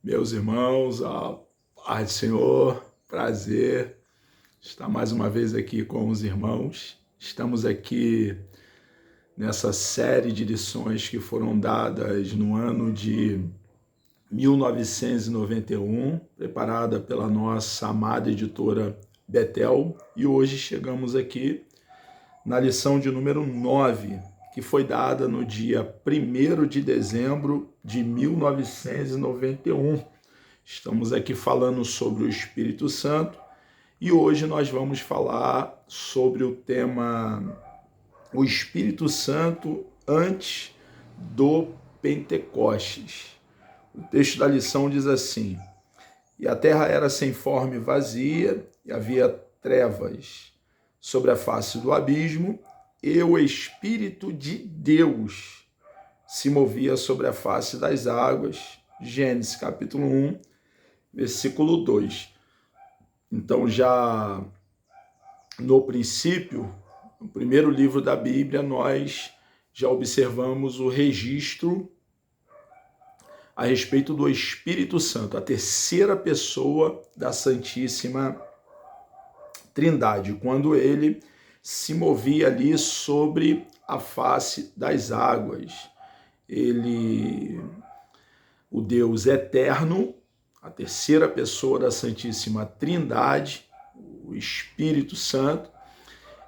Meus irmãos, a paz do Senhor, prazer estar mais uma vez aqui com os irmãos. Estamos aqui nessa série de lições que foram dadas no ano de 1991, preparada pela nossa amada editora Betel, e hoje chegamos aqui na lição de número 9, que foi dada no dia 1º de dezembro de 1991. Estamos aqui falando sobre o Espírito Santo e hoje nós vamos falar sobre o tema o Espírito Santo antes do Pentecostes. O texto da lição diz assim: e a terra era sem forma e vazia, e havia trevas sobre a face do abismo, e o Espírito de Deus se movia sobre a face das águas. Gênesis capítulo 1, versículo 2. Então, já no princípio, no primeiro livro da Bíblia, nós já observamos o registro a respeito do Espírito Santo, a terceira pessoa da Santíssima Trindade, quando ele se movia ali sobre a face das águas. Ele, o Deus eterno, a terceira pessoa da Santíssima Trindade, o Espírito Santo,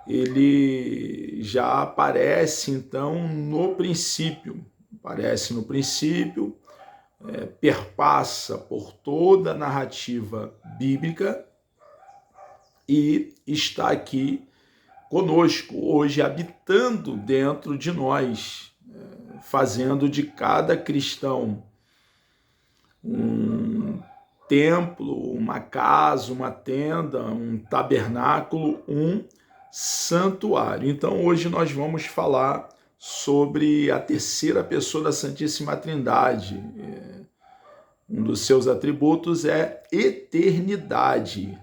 ele já aparece então no princípio. Aparece no princípio, perpassa por toda a narrativa bíblica e está aqui conosco hoje, habitando dentro de nós, fazendo de cada cristão um templo, uma casa, uma tenda, um tabernáculo, um santuário. Então hoje nós vamos falar sobre a terceira pessoa da Santíssima Trindade. Um dos seus atributos é eternidade.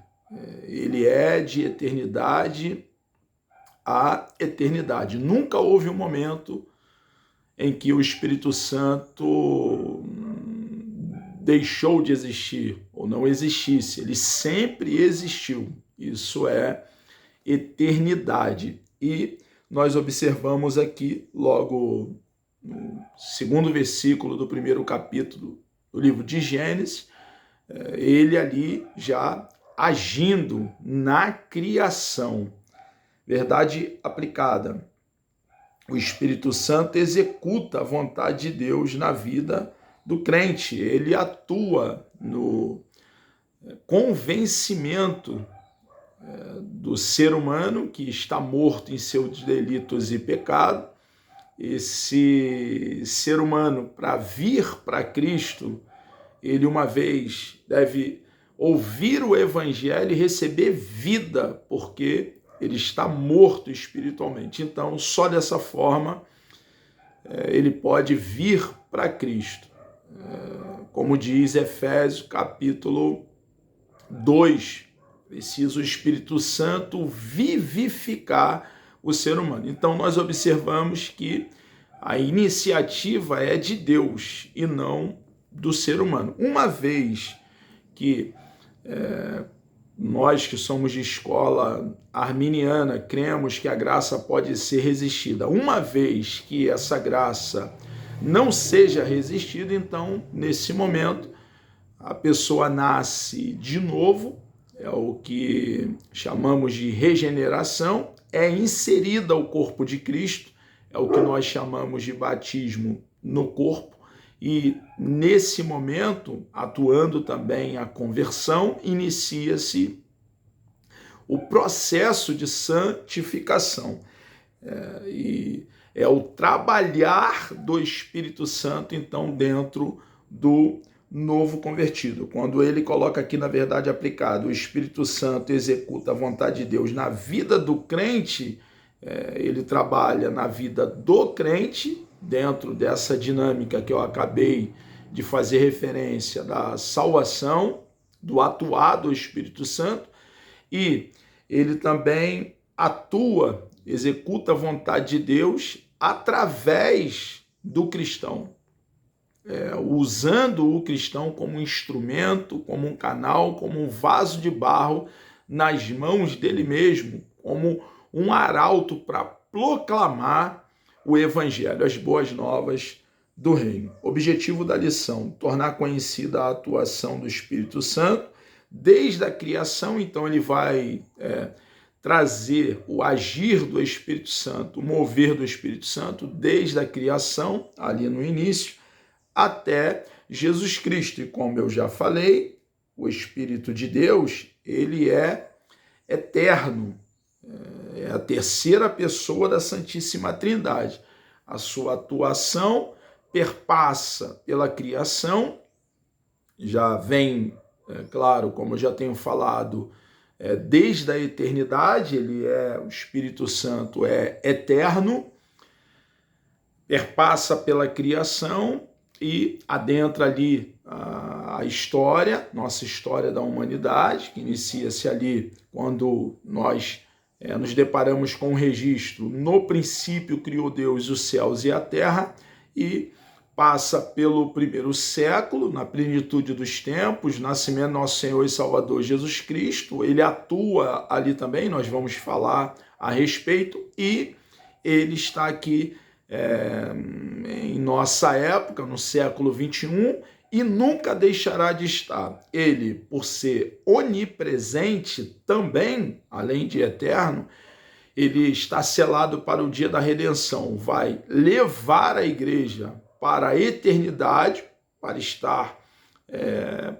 Ele é de eternidade a eternidade. Nunca houve um momento em que o Espírito Santo deixou de existir ou não existisse. Ele sempre existiu. Isso é eternidade. E nós observamos aqui, logo no segundo versículo do primeiro capítulo do livro de Gênesis, ele ali já agindo na criação. Verdade aplicada. O Espírito Santo executa a vontade de Deus na vida do crente. Ele atua no convencimento do ser humano que está morto em seus delitos e pecados. Esse ser humano, para vir para Cristo, ele uma vez deve ouvir o Evangelho e receber vida, porque ele está morto espiritualmente. Então, só dessa forma, ele pode vir para Cristo. Como diz Efésios capítulo 2, precisa o Espírito Santo vivificar o ser humano. Então, nós observamos que a iniciativa é de Deus e não do ser humano. Uma vez que nós que somos de escola arminiana cremos que a graça pode ser resistida, uma vez que essa graça não seja resistida, então, nesse momento, a pessoa nasce de novo, é o que chamamos de regeneração, é inserida ao corpo de Cristo, é o que nós chamamos de batismo no corpo, e nesse momento, atuando também a conversão, inicia-se o processo de santificação. E é o trabalhar do Espírito Santo, então, dentro do novo convertido. Quando ele coloca aqui, na verdade aplicado, o Espírito Santo executa a vontade de Deus na vida do crente, ele trabalha na vida do crente, dentro dessa dinâmica que eu acabei de fazer referência da salvação, do atuar do Espírito Santo, e ele também atua, executa a vontade de Deus através do cristão. usando o cristão como um instrumento, como um canal, como um vaso de barro nas mãos dele mesmo, como um arauto para proclamar o evangelho, as boas novas do reino. Objetivo da lição: tornar conhecida a atuação do Espírito Santo desde a criação. Então ele vai trazer o agir do Espírito Santo, o mover do Espírito Santo desde a criação, ali no início, até Jesus Cristo. E como eu já falei, o Espírito de Deus, ele é eterno, é a terceira pessoa da Santíssima Trindade. A sua atuação perpassa pela criação, já vem, claro, como eu já tenho falado, desde a eternidade. O Espírito Santo é eterno, perpassa pela criação e adentra ali a história, nossa história da humanidade, que inicia-se ali quando nós nos deparamos com o registro: no princípio criou Deus os céus e a terra, e passa pelo primeiro século, na plenitude dos tempos, nascimento do nosso Senhor e Salvador Jesus Cristo. Ele atua ali também, nós vamos falar a respeito, e ele está aqui em nossa época, no século 21, e nunca deixará de estar. Ele, por ser onipresente também, além de eterno, ele está selado para o dia da redenção, vai levar a igreja para a eternidade, para estar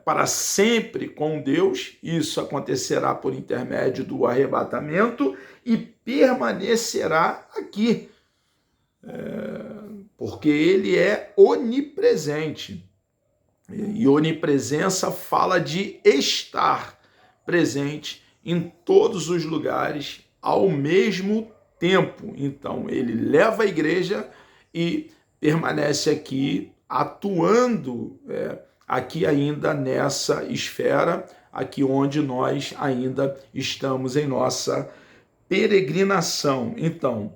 para sempre com Deus. Isso acontecerá por intermédio do arrebatamento e permanecerá aqui, porque ele é onipresente. E onipresença fala de estar presente em todos os lugares ao mesmo tempo. Então, ele leva a igreja e permanece aqui, atuando aqui ainda nessa esfera, aqui onde nós ainda estamos em nossa peregrinação. Então,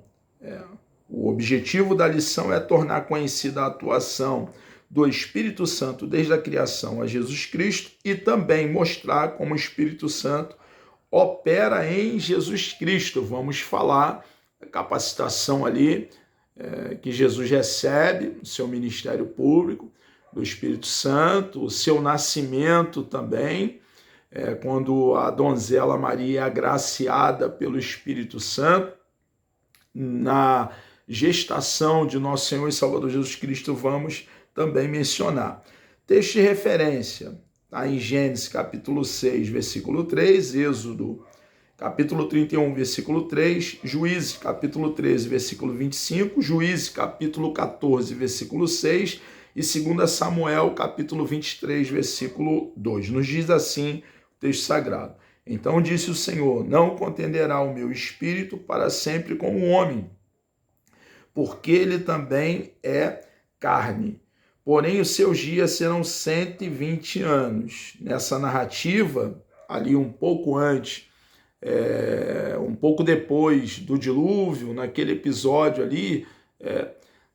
o objetivo da lição é tornar conhecida a atuação do Espírito Santo desde a criação a Jesus Cristo, e também mostrar como o Espírito Santo opera em Jesus Cristo. Vamos falar da capacitação ali que Jesus recebe no seu ministério público, do Espírito Santo, o seu nascimento também, quando a donzela Maria é agraciada pelo Espírito Santo, na gestação de nosso Senhor e Salvador Jesus Cristo, vamos também mencionar. Texto de referência está em Gênesis capítulo 6, versículo 3, Êxodo capítulo 31, versículo 3, Juízes capítulo 13, versículo 25, Juízes capítulo 14, versículo 6 e 2 Samuel capítulo 23, versículo 2. Nos diz assim o texto sagrado: então disse o Senhor: não contenderá o meu espírito para sempre com o homem, porque ele também é carne. Porém, os seus dias serão 120 anos. Nessa narrativa, ali um pouco antes, um pouco depois do dilúvio, naquele episódio ali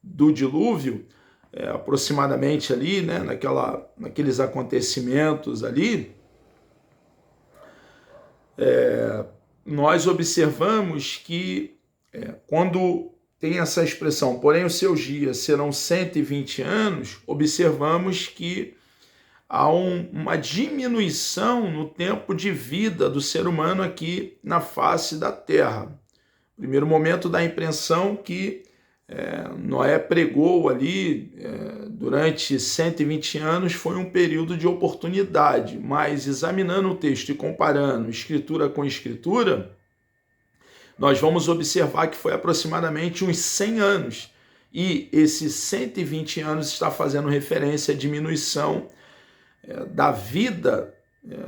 do dilúvio, aproximadamente ali, né, naqueles acontecimentos ali, nós observamos que quando tem essa expressão, porém os seus dias serão 120 anos, observamos que há uma diminuição no tempo de vida do ser humano aqui na face da terra. Primeiro momento dá a impressão que Noé pregou ali durante 120 anos, foi um período de oportunidade, mas examinando o texto e comparando escritura com escritura, nós vamos observar que foi aproximadamente uns 100 anos, e esses 120 anos está fazendo referência à diminuição da vida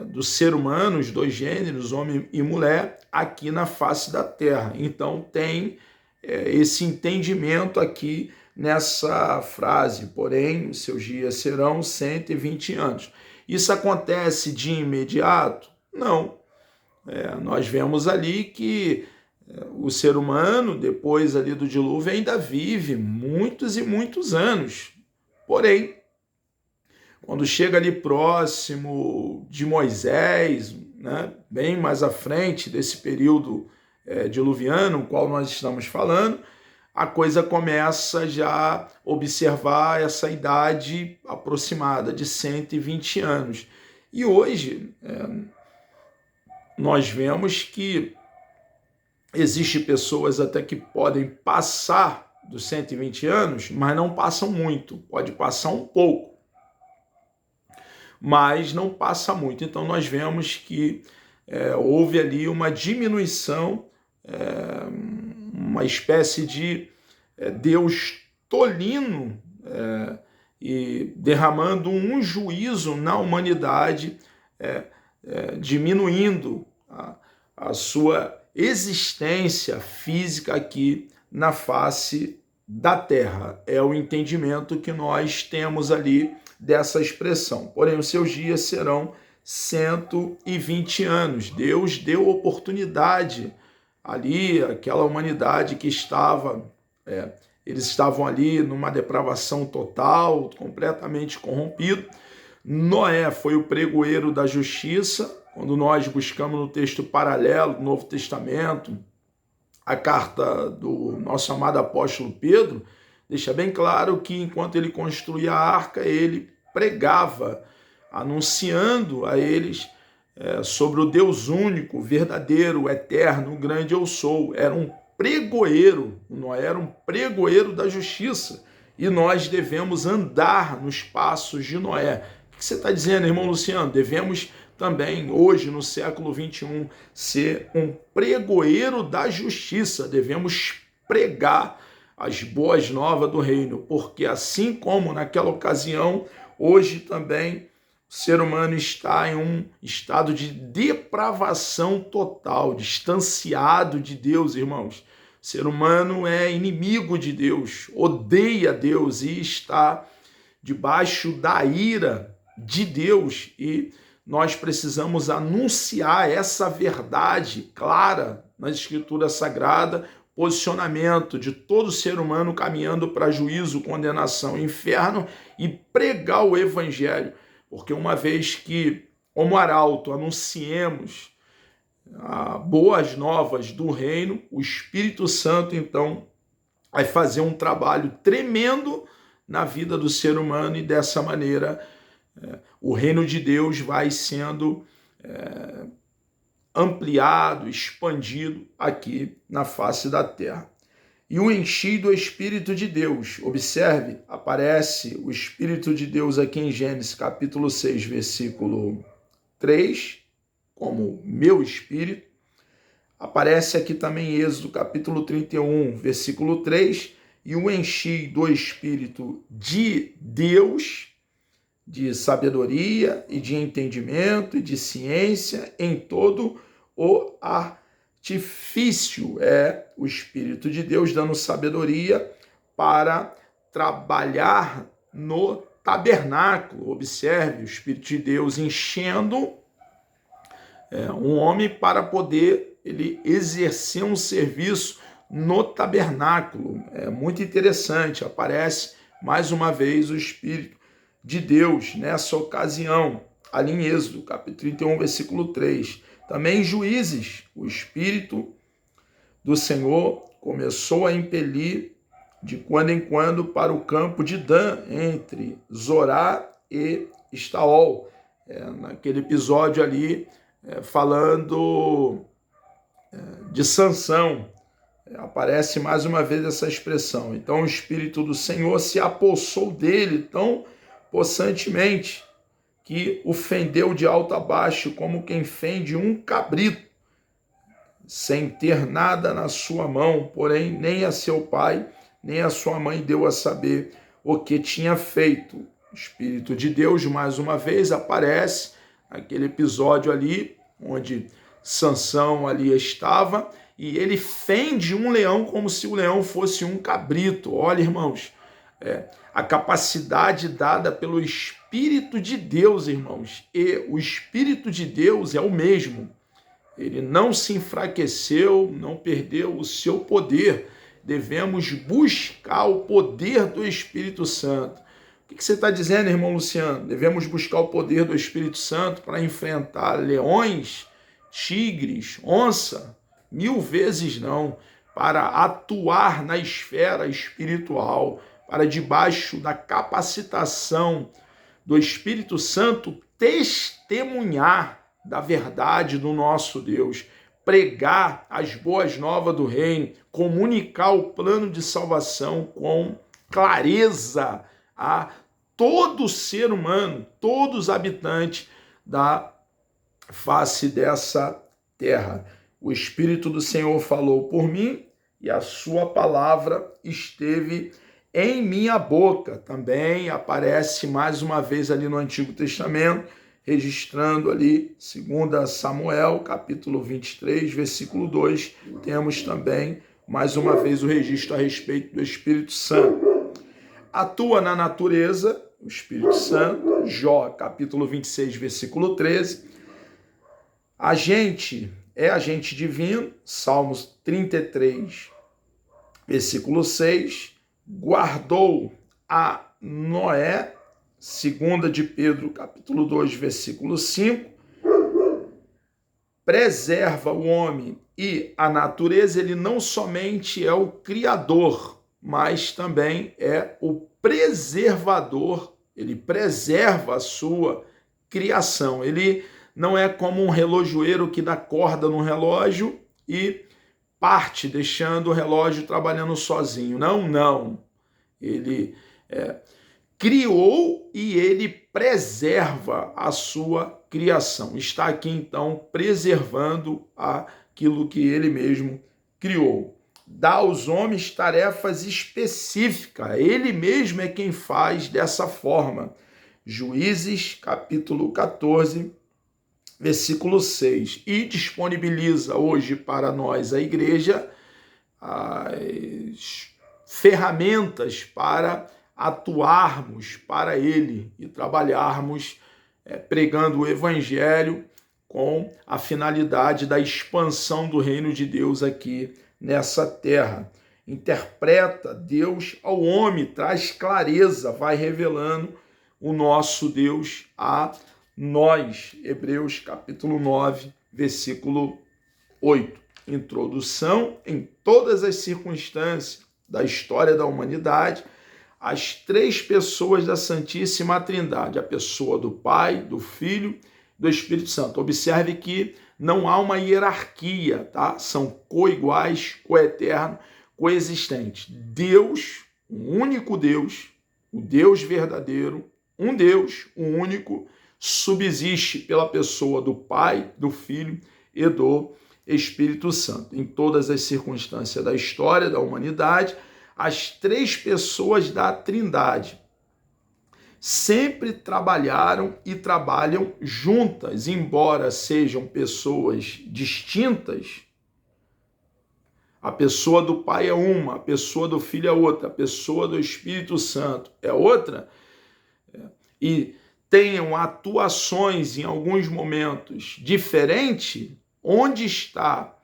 do ser humano, os dois gêneros, homem e mulher, aqui na face da terra. Então tem esse entendimento aqui nessa frase, porém os seus dias serão 120 anos. Isso acontece de imediato? Não. Nós vemos ali que o ser humano, depois ali do dilúvio, ainda vive muitos e muitos anos. Porém, quando chega ali próximo de Moisés, né, bem mais à frente desse período diluviano, o qual nós estamos falando, a coisa começa já a observar essa idade aproximada de 120 anos. E hoje nós vemos que existem pessoas até que podem passar dos 120 anos, mas não passam muito, pode passar um pouco, mas não passa muito. Então nós vemos que houve ali uma diminuição, uma espécie de Deus tolhindo e derramando um juízo na humanidade, diminuindo a sua existência física aqui na face da terra. É o entendimento que nós temos ali dessa expressão. Porém, os seus dias serão 120 anos. Deus deu oportunidade ali, aquela humanidade que estava, eles estavam ali numa depravação total, completamente corrompido. Noé foi o pregoeiro da justiça. Quando nós buscamos no texto paralelo do Novo Testamento, a carta do nosso amado apóstolo Pedro, deixa bem claro que enquanto ele construía a arca, ele pregava, anunciando a eles sobre o Deus único, verdadeiro, eterno, grande eu sou. Era um pregoeiro, Noé era um pregoeiro da justiça, e nós devemos andar nos passos de Noé. O que você está dizendo, irmão Luciano? Devemos também, hoje, no século XXI, ser um pregoeiro da justiça. Devemos pregar as boas novas do reino, porque assim como naquela ocasião, hoje também o ser humano está em um estado de depravação total, distanciado de Deus, irmãos. O ser humano é inimigo de Deus, odeia Deus e está debaixo da ira de Deus, e nós precisamos anunciar essa verdade clara na Escritura Sagrada, posicionamento de todo ser humano caminhando para juízo, condenação, inferno, e pregar o Evangelho. Porque uma vez que, como arauto, anunciemos boas novas do reino, o Espírito Santo, então, vai fazer um trabalho tremendo na vida do ser humano, e dessa maneira o reino de Deus vai sendo ampliado, expandido aqui na face da terra. E o enchi do Espírito de Deus. Observe, aparece o Espírito de Deus aqui em Gênesis capítulo 6, versículo 3, como meu Espírito. Aparece aqui também em Êxodo capítulo 31, versículo 3, e o enchi do Espírito de Deus, de sabedoria e de entendimento e de ciência em todo o artifício. É o Espírito de Deus dando sabedoria para trabalhar no tabernáculo. Observe, o Espírito de Deus enchendo um homem para poder ele exercer um serviço no tabernáculo. É muito interessante, aparece mais uma vez o Espírito de Deus nessa ocasião, ali em Êxodo, capítulo 31, versículo 3. Também em Juízes, o Espírito do Senhor começou a impelir de quando em quando para o campo de Dan, entre Zorá e Estaol. Naquele episódio ali, falando de Sansão, aparece mais uma vez essa expressão. Então o Espírito do Senhor se apossou dele tão possantemente que o fendeu de alto a baixo, como quem fende um cabrito, sem ter nada na sua mão. Porém, nem a seu pai, nem a sua mãe deu a saber o que tinha feito. O Espírito de Deus, mais uma vez, aparece naquele episódio ali, onde Sansão ali estava, e ele fende um leão como se o leão fosse um cabrito. Olha, irmãos, a capacidade dada pelo Espírito de Deus, irmãos. E o Espírito de Deus é o mesmo. Ele não se enfraqueceu, não perdeu o seu poder. Devemos buscar o poder do Espírito Santo, O que você está dizendo, irmão Luciano? Devemos buscar o poder do Espírito Santo para enfrentar leões, tigres, onça? 1000 vezes não. Para atuar na esfera espiritual, para debaixo da capacitação do Espírito Santo, testemunhar da verdade do nosso Deus, pregar as boas novas do reino, comunicar o plano de salvação com clareza a todo ser humano, todos os habitantes da face dessa terra. O Espírito do Senhor falou por mim e a sua palavra esteve em minha boca. Também aparece mais uma vez ali no Antigo Testamento, registrando ali 2 Samuel, capítulo 23, versículo 2. Temos também, mais uma vez, o registro a respeito do Espírito Santo. Atua na natureza, o Espírito Santo, Jó, capítulo 26, versículo 13. Agente divino, Salmos 33, versículo 6. Guardou a Noé, 2 de Pedro, capítulo 2, versículo 5. Preserva o homem e a natureza. Ele não somente é o criador, mas também é o preservador. Ele preserva a sua criação. Ele não é como um relojoeiro que dá corda no relógio e parte, deixando o relógio trabalhando sozinho. Não. Ele criou e ele preserva a sua criação. Está aqui, então, preservando aquilo que ele mesmo criou. Dá aos homens tarefas específicas. Ele mesmo é quem faz dessa forma. Juízes, capítulo 14, versículo 6. E disponibiliza hoje para nós, a igreja, as ferramentas para atuarmos para ele e trabalharmos pregando o evangelho com a finalidade da expansão do reino de Deus aqui nessa terra. Interpreta Deus ao homem, traz clareza, vai revelando o nosso Deus a nós. Hebreus capítulo 9, versículo 8. Introdução: em todas as circunstâncias da história da humanidade, as 3 pessoas da Santíssima Trindade, a pessoa do Pai, do Filho e do Espírito Santo. Observe que não há uma hierarquia, tá? São coiguais, coeternos, coexistentes. Deus, um único Deus, o Deus verdadeiro, um Deus, um único, subsiste pela pessoa do Pai, do Filho e do Espírito Santo. Em todas as circunstâncias da história da humanidade, as 3 pessoas da Trindade sempre trabalharam e trabalham juntas, embora sejam pessoas distintas. A pessoa do Pai é uma, a pessoa do Filho é outra, a pessoa do Espírito Santo é outra, e tenham atuações em alguns momentos diferentes. Onde está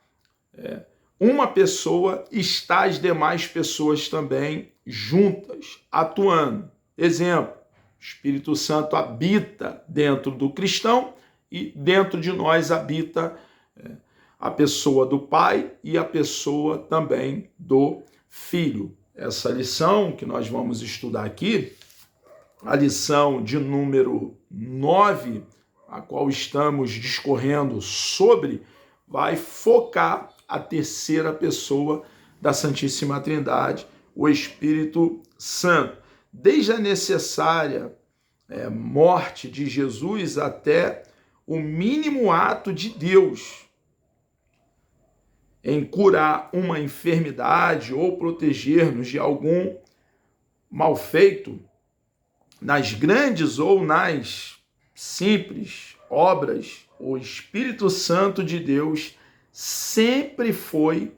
uma pessoa, está as demais pessoas também juntas, atuando. Exemplo: o Espírito Santo habita dentro do cristão e dentro de nós habita a pessoa do Pai e a pessoa também do Filho. Essa lição que nós vamos estudar aqui, a lição de número 9, a qual estamos discorrendo sobre, vai focar a terceira pessoa da Santíssima Trindade, o Espírito Santo. Desde a necessária morte de Jesus até o mínimo ato de Deus em curar uma enfermidade ou proteger-nos de algum mal feito, nas grandes ou nas simples obras, o Espírito Santo de Deus sempre foi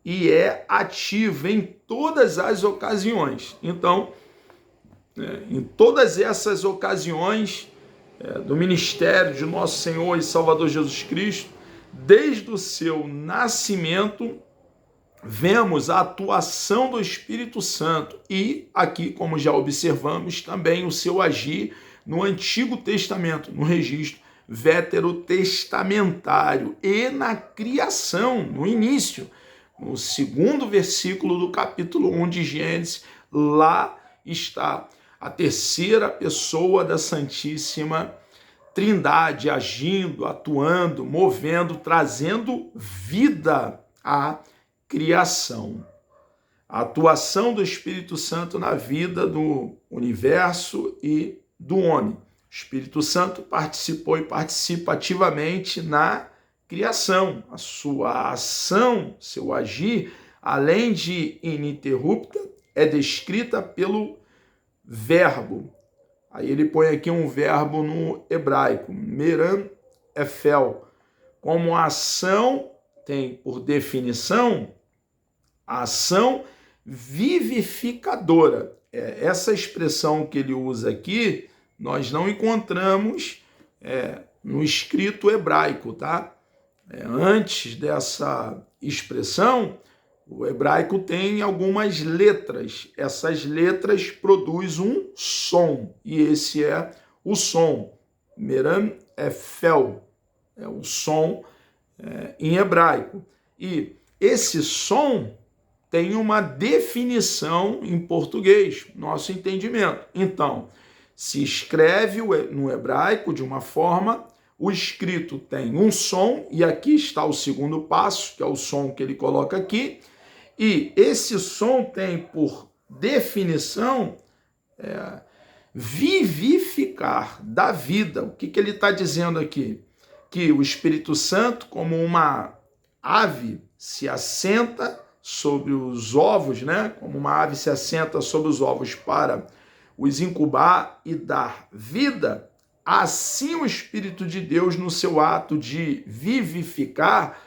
e é ativo em todas as ocasiões. Então, em todas essas ocasiões do ministério de nosso Senhor e Salvador Jesus Cristo, desde o seu nascimento vemos a atuação do Espírito Santo e aqui, como já observamos, também o seu agir no Antigo Testamento, no registro veterotestamentário e na criação, no início, no segundo versículo do capítulo 1 de Gênesis, lá está a terceira pessoa da Santíssima Trindade agindo, atuando, movendo, trazendo vida à criação. A atuação do Espírito Santo na vida do universo e do homem. O Espírito Santo participou e participa ativamente na criação. A sua ação, seu agir, além de ininterrupta, é descrita pelo verbo. Aí ele põe aqui um verbo no hebraico, meran efel. Como a ação tem por definição a ação vivificadora. Essa expressão que ele usa aqui, nós não encontramos no escrito hebraico, tá? Antes dessa expressão, o hebraico tem algumas letras. Essas letras produzem um som, e esse é o som. Meram efel, é o som em hebraico. E esse som tem uma definição em português, nosso entendimento. Então, se escreve no hebraico de uma forma, o escrito tem um som, e aqui está o segundo passo, que é o som que ele coloca aqui, e esse som tem por definição vivificar, da vida. O que ele está dizendo aqui? Que o Espírito Santo, como uma ave, se assenta sobre os ovos, né? Como uma ave se assenta sobre os ovos para os incubar e dar vida, assim o Espírito de Deus, no seu ato de vivificar,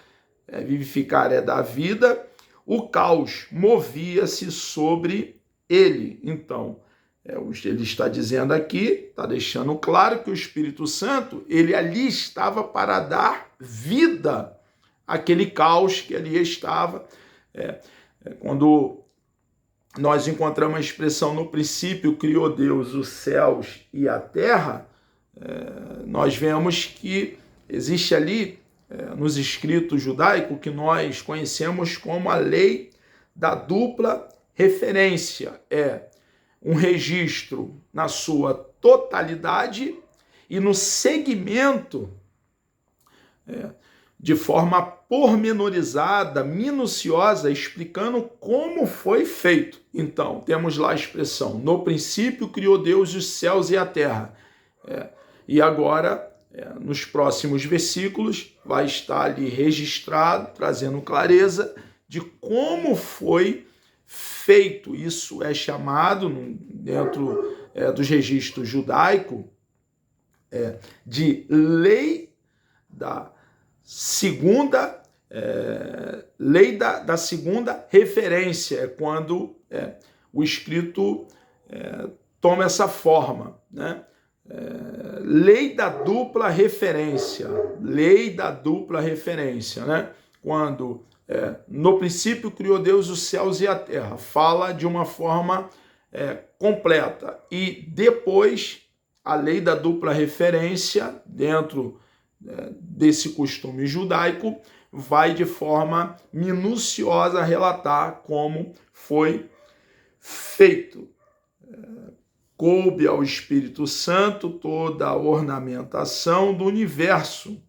vivificar é dar vida, o caos movia-se sobre ele. Então, ele está dizendo aqui, está deixando claro que o Espírito Santo, ele ali estava para dar vida àquele caos que ali estava. Quando nós encontramos a expressão no princípio criou Deus os céus e a terra, nós vemos que existe ali nos escritos judaicos que nós conhecemos como a lei da dupla referência. É um registro na sua totalidade e no segmento de forma pormenorizada, minuciosa, explicando como foi feito. Então, temos lá a expressão, no princípio criou Deus os céus e a terra. E agora, nos próximos versículos, vai estar ali registrado, trazendo clareza de como foi feito. Isso é chamado, dentro dos registros judaicos, de lei da segunda da segunda referência. É quando o escrito toma essa forma, né? Lei da dupla referência, né? Quando no princípio criou Deus os céus e a terra, fala de uma forma completa, e depois a lei da dupla referência, dentro desse costume judaico, vai de forma minuciosa relatar como foi feito. Coube ao Espírito Santo toda a ornamentação do universo,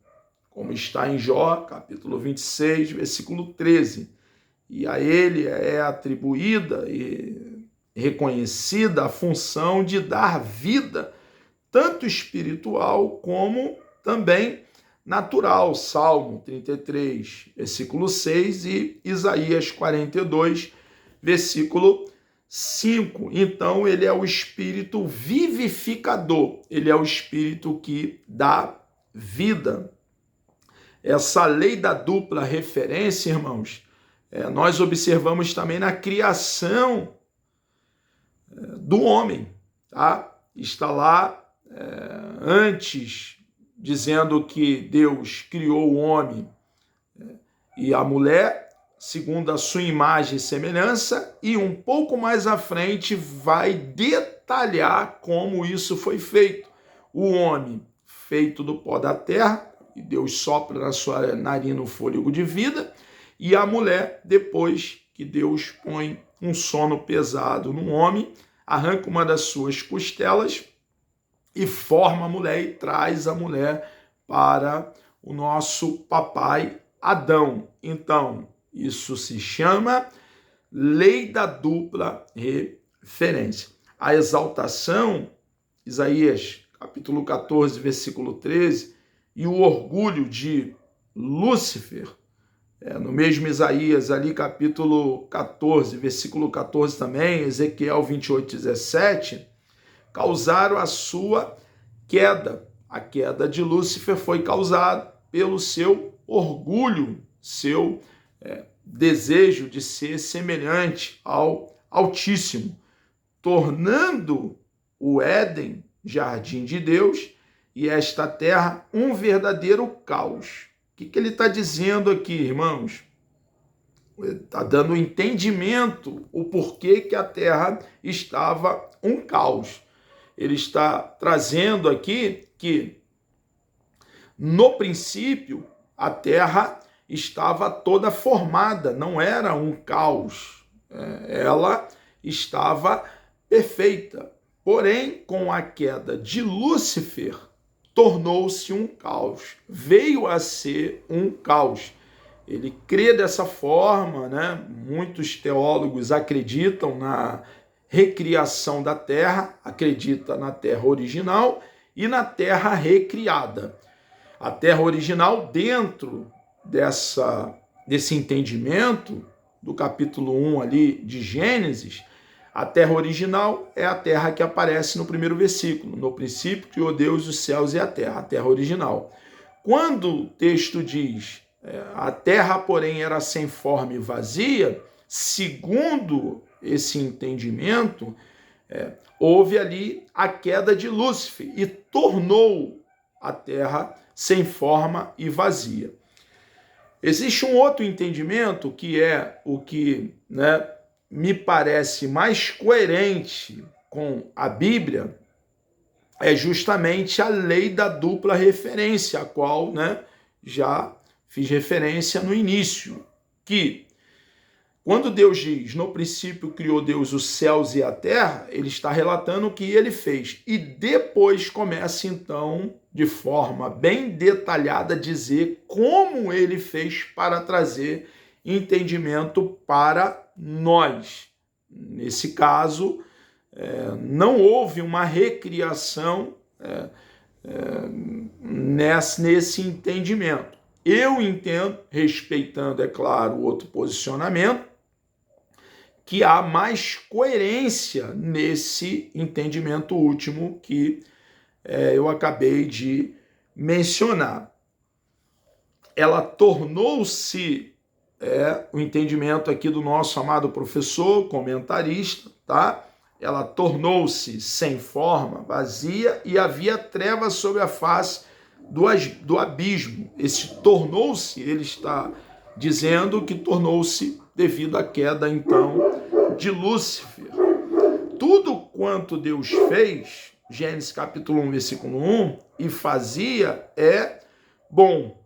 como está em Jó, capítulo 26, versículo 13. E a ele é atribuída e reconhecida a função de dar vida, tanto espiritual como também natural. Salmo 33, versículo 6 e Isaías 42, versículo 5. Então, ele é o Espírito vivificador, ele é o Espírito que dá vida. Essa lei da dupla referência, irmãos, nós observamos também na criação do homem, tá? Está lá antes, dizendo que Deus criou o homem e a mulher, segundo a sua imagem e semelhança, e um pouco mais à frente vai detalhar como isso foi feito. O homem feito do pó da terra, e Deus sopra na sua narina o fôlego de vida, e a mulher, depois que Deus põe um sono pesado no homem, arranca uma das suas costelas e forma a mulher e traz a mulher para o nosso papai Adão. Então, isso se chama lei da dupla referência. A exaltação, Isaías capítulo 14, versículo 13, e o orgulho de Lúcifer, no mesmo Isaías, ali capítulo 14, versículo 14 também, Ezequiel 28, 17, causaram a sua queda. A queda de Lúcifer foi causada pelo seu orgulho, seu desejo de ser semelhante ao Altíssimo, tornando o Éden, jardim de Deus, e esta terra um verdadeiro caos. O que ele está dizendo aqui, irmãos? Ele está dando entendimento o porquê que a terra estava um caos. Ele está trazendo aqui que, no princípio, a terra estava toda formada, não era um caos. Ela estava perfeita. Porém, com a queda de Lúcifer, tornou-se um caos, veio a ser um caos. Ele crê dessa forma, né? Muitos teólogos acreditam na recriação da terra, acredita na terra original e na terra recriada. A terra original, dentro desse entendimento do capítulo 1 ali de Gênesis, a terra original é a terra que aparece no primeiro versículo. No princípio criou Deus os céus e a terra original. Quando o texto diz a terra, porém, era sem forma e vazia, segundo esse entendimento, houve ali a queda de Lúcifer e tornou a terra sem forma e vazia. Existe um outro entendimento que é o que, me parece mais coerente com a Bíblia, é justamente a lei da dupla referência, a qual já fiz referência no início, que quando Deus diz, no princípio criou Deus os céus e a terra, ele está relatando o que ele fez. E depois começa, então, de forma bem detalhada, a dizer como ele fez para trazer entendimento para nós. Nesse caso, não houve uma recriação nesse entendimento. Eu entendo, respeitando, é claro, o outro posicionamento, que há mais coerência nesse entendimento último que eu acabei de mencionar. Ela tornou-se, o entendimento aqui do nosso amado professor, comentarista, tá? Ela tornou-se sem forma, vazia, e havia trevas sobre a face do abismo. Esse tornou-se, ele está dizendo que tornou-se devido à queda, então, de Lúcifer. Tudo quanto Deus fez, Gênesis capítulo 1, versículo 1, e fazia é bom.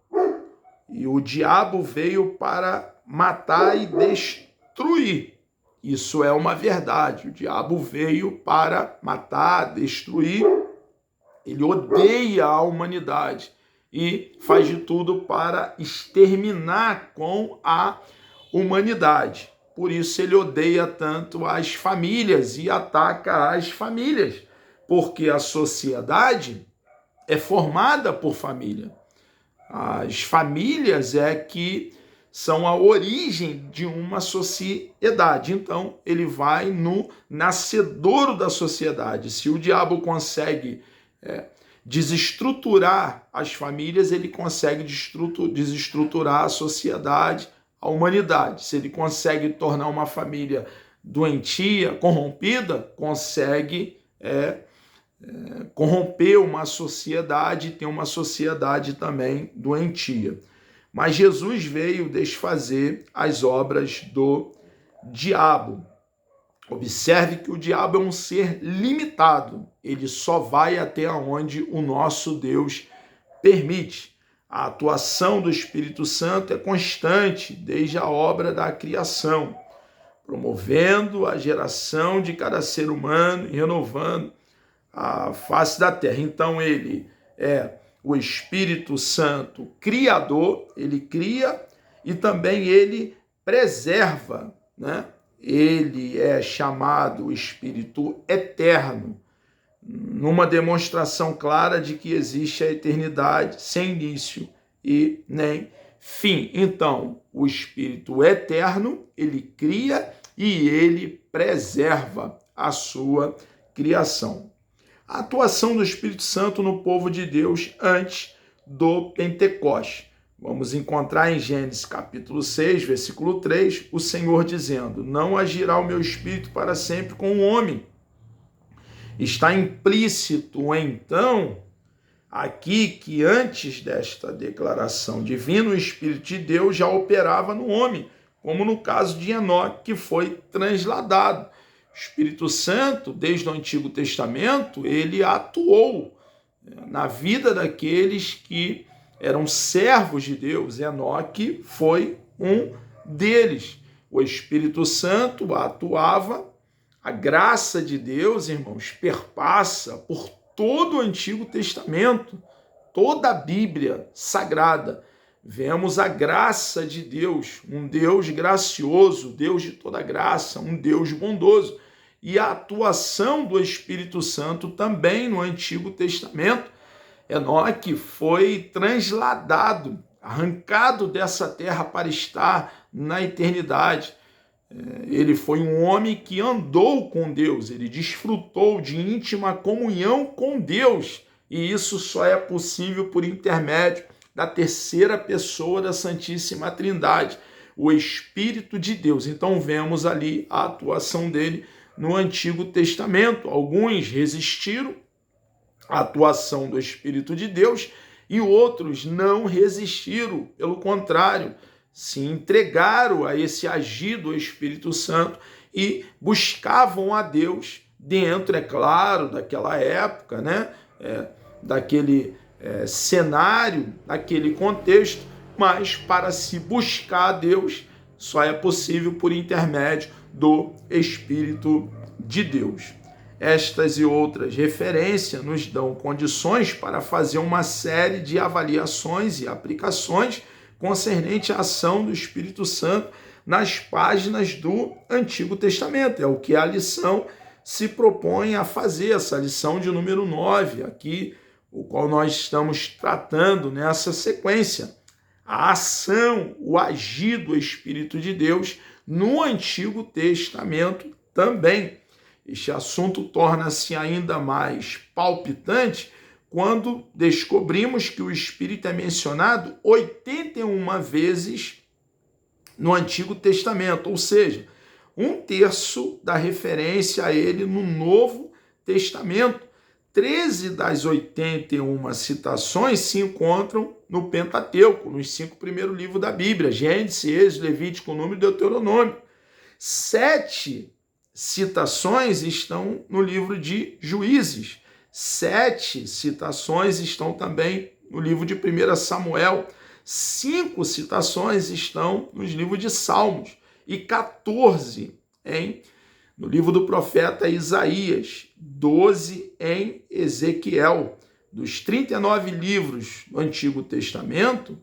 E o diabo veio para matar e destruir. Isso é uma verdade. O diabo veio para matar, destruir. Ele odeia a humanidade e faz de tudo para exterminar com a humanidade. Por isso ele odeia tanto as famílias e ataca as famílias, porque a sociedade é formada por família. As famílias que são a origem de uma sociedade. Então, ele vai no nascedouro da sociedade. Se o diabo consegue desestruturar as famílias, ele consegue desestruturar a sociedade, a humanidade. Se ele consegue tornar uma família doentia, corrompida, consegue corromper uma sociedade, ter uma sociedade também doentia. Mas Jesus veio desfazer as obras do diabo. Observe que o diabo é um ser limitado. Ele só vai até onde o nosso Deus permite. A atuação do Espírito Santo é constante desde a obra da criação, promovendo a geração de cada ser humano e renovando a face da terra. Então ele é o Espírito Santo criador, ele cria e também ele preserva, né? Ele é chamado o Espírito eterno, numa demonstração clara de que existe a eternidade sem início e nem fim. Então, o Espírito eterno, ele cria e ele preserva a sua criação. A atuação do Espírito Santo no povo de Deus antes do Pentecoste. Vamos encontrar em Gênesis capítulo 6, versículo 3, o Senhor dizendo: não agirá o meu Espírito para sempre com o homem. Está implícito, então, aqui que antes desta declaração divina, o Espírito de Deus já operava no homem, como no caso de Enoque, que foi transladado. O Espírito Santo, desde o Antigo Testamento, ele atuou na vida daqueles que eram servos de Deus. Enoque foi um deles. O Espírito Santo atuava. A graça de Deus, irmãos, perpassa por todo o Antigo Testamento, toda a Bíblia Sagrada. Vemos a graça de Deus, um Deus gracioso, Deus de toda graça, um Deus bondoso. E a atuação do Espírito Santo também no Antigo Testamento. Enoque foi transladado, arrancado dessa terra para estar na eternidade. Ele foi um homem que andou com Deus, ele desfrutou de íntima comunhão com Deus. E isso só é possível por intermédio da terceira pessoa da Santíssima Trindade, o Espírito de Deus. Então vemos ali a atuação dele no Antigo Testamento. Alguns resistiram à atuação do Espírito de Deus e outros não resistiram, pelo contrário, se entregaram a esse agir do Espírito Santo e buscavam a Deus dentro, é claro, daquela época, né? Daquele cenário, daquele contexto, mas para se buscar a Deus só é possível por intermédio do Espírito de Deus. Estas e outras referências nos dão condições para fazer uma série de avaliações e aplicações concernente à ação do Espírito Santo nas páginas do Antigo Testamento. É o que a lição se propõe a fazer, essa lição de número 9, aqui, o qual nós estamos tratando nessa sequência. A ação, o agir do Espírito de Deus no Antigo Testamento também. Este assunto torna-se ainda mais palpitante quando descobrimos que o Espírito é mencionado 81 vezes no Antigo Testamento, ou seja, 1/3 da referência a ele no Novo Testamento. 13 das 81 citações se encontram no Pentateuco, nos 5 primeiros livros da Bíblia, Gênesis, Êxodo, Levítico, Número e Deuteronômio. 7 citações estão no livro de Juízes. 7 citações estão também no livro de 1 Samuel. 5 citações estão nos livros de Salmos. E 14 no livro do profeta Isaías. 12 em Ezequiel. Dos 39 livros do Antigo Testamento,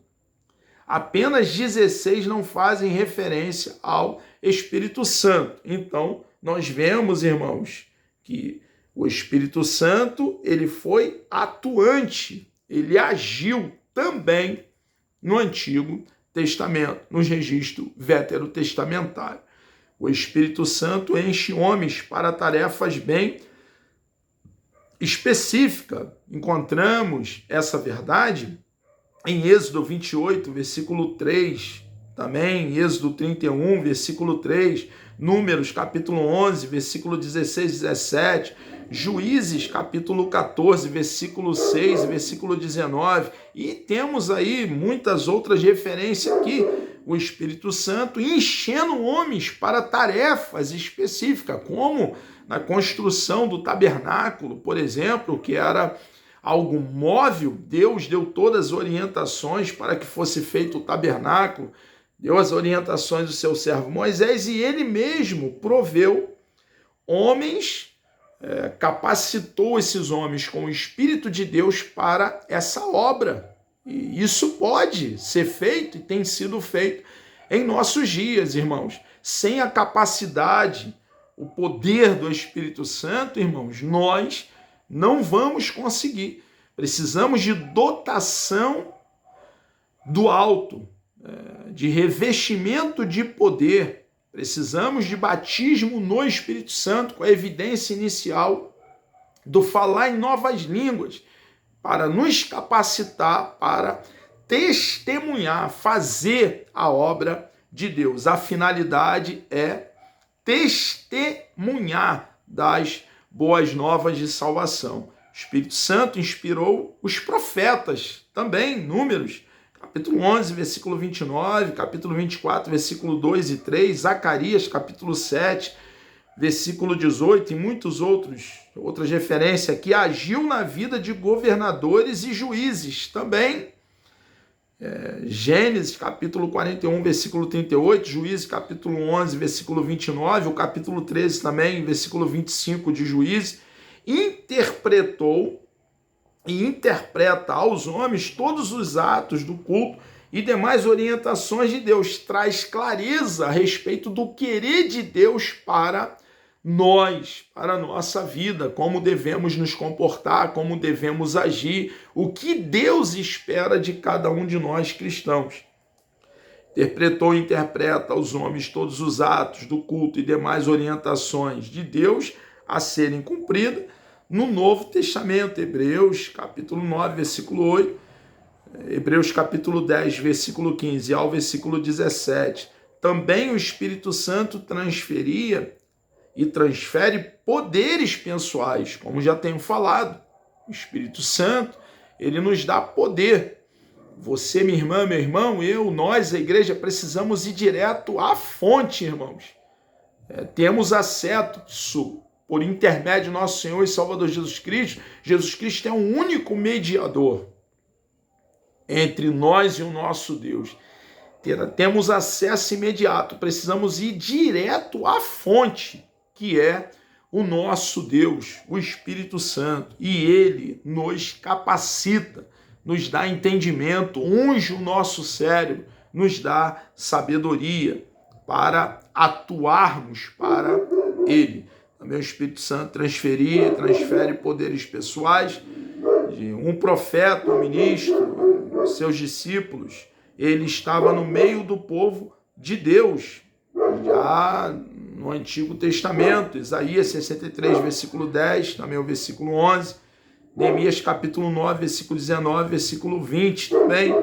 apenas 16 não fazem referência ao Espírito Santo. Então, nós vemos, irmãos, que o Espírito Santo, ele foi atuante, ele agiu também no Antigo Testamento, nos registros veterotestamentários. O Espírito Santo enche homens para tarefas bem específicas. Encontramos essa verdade em Êxodo 28, versículo 3, também em Êxodo 31, versículo 3, Números capítulo 11, versículo 16 e 17, Juízes, capítulo 14, versículo 6, versículo 19, e temos aí muitas outras referências aqui, o Espírito Santo enchendo homens para tarefas específicas, como na construção do tabernáculo, por exemplo, que era algo móvel. Deus deu todas as orientações para que fosse feito o tabernáculo, deu as orientações do seu servo Moisés, e ele mesmo proveu homens, capacitou esses homens com o Espírito de Deus para essa obra. E isso pode ser feito e tem sido feito em nossos dias, irmãos. Sem a capacidade, o poder do Espírito Santo, irmãos, nós não vamos conseguir. Precisamos de dotação do alto, de revestimento de poder. Precisamos de batismo no Espírito Santo, com a evidência inicial do falar em novas línguas, para nos capacitar para testemunhar, fazer a obra de Deus. A finalidade é testemunhar das boas novas de salvação. O Espírito Santo inspirou os profetas, também, Números, capítulo 11, versículo 29, capítulo 24, versículo 2 e 3, Zacarias, capítulo 7, versículo 18, e muitas outras referências aqui, agiu na vida de governadores e juízes. Também, Gênesis, capítulo 41, versículo 38, Juízes, capítulo 11, versículo 29, o capítulo 13 também, versículo 25 de Juízes, interpretou e interpreta aos homens todos os atos do culto e demais orientações de Deus, traz clareza a respeito do querer de Deus para nós, para a nossa vida, como devemos nos comportar, como devemos agir, o que Deus espera de cada um de nós cristãos. Interpretou e interpreta aos homens todos os atos do culto e demais orientações de Deus a serem cumpridas no Novo Testamento, Hebreus capítulo 9, versículo 8, Hebreus capítulo 10, versículo 15 ao versículo 17. Também o Espírito Santo transferia e transfere poderes pessoais, como já tenho falado. O Espírito Santo, ele nos dá poder. Você, minha irmã, meu irmão, nós, a igreja, precisamos ir direto à fonte, irmãos. Temos acesso por intermédio do nosso Senhor e Salvador Jesus Cristo. Jesus Cristo é o único mediador entre nós e o nosso Deus. Temos acesso imediato, precisamos ir direto à fonte, que é o nosso Deus, o Espírito Santo. E ele nos capacita, nos dá entendimento, unge o nosso cérebro, nos dá sabedoria para atuarmos para ele. Também o Espírito Santo transfere poderes pessoais de um profeta, um ministro, seus discípulos. Ele estava no meio do povo de Deus, já no Antigo Testamento, Isaías 63, versículo 10, também o versículo 11, Neemias capítulo 9, versículo 19, versículo 20 também.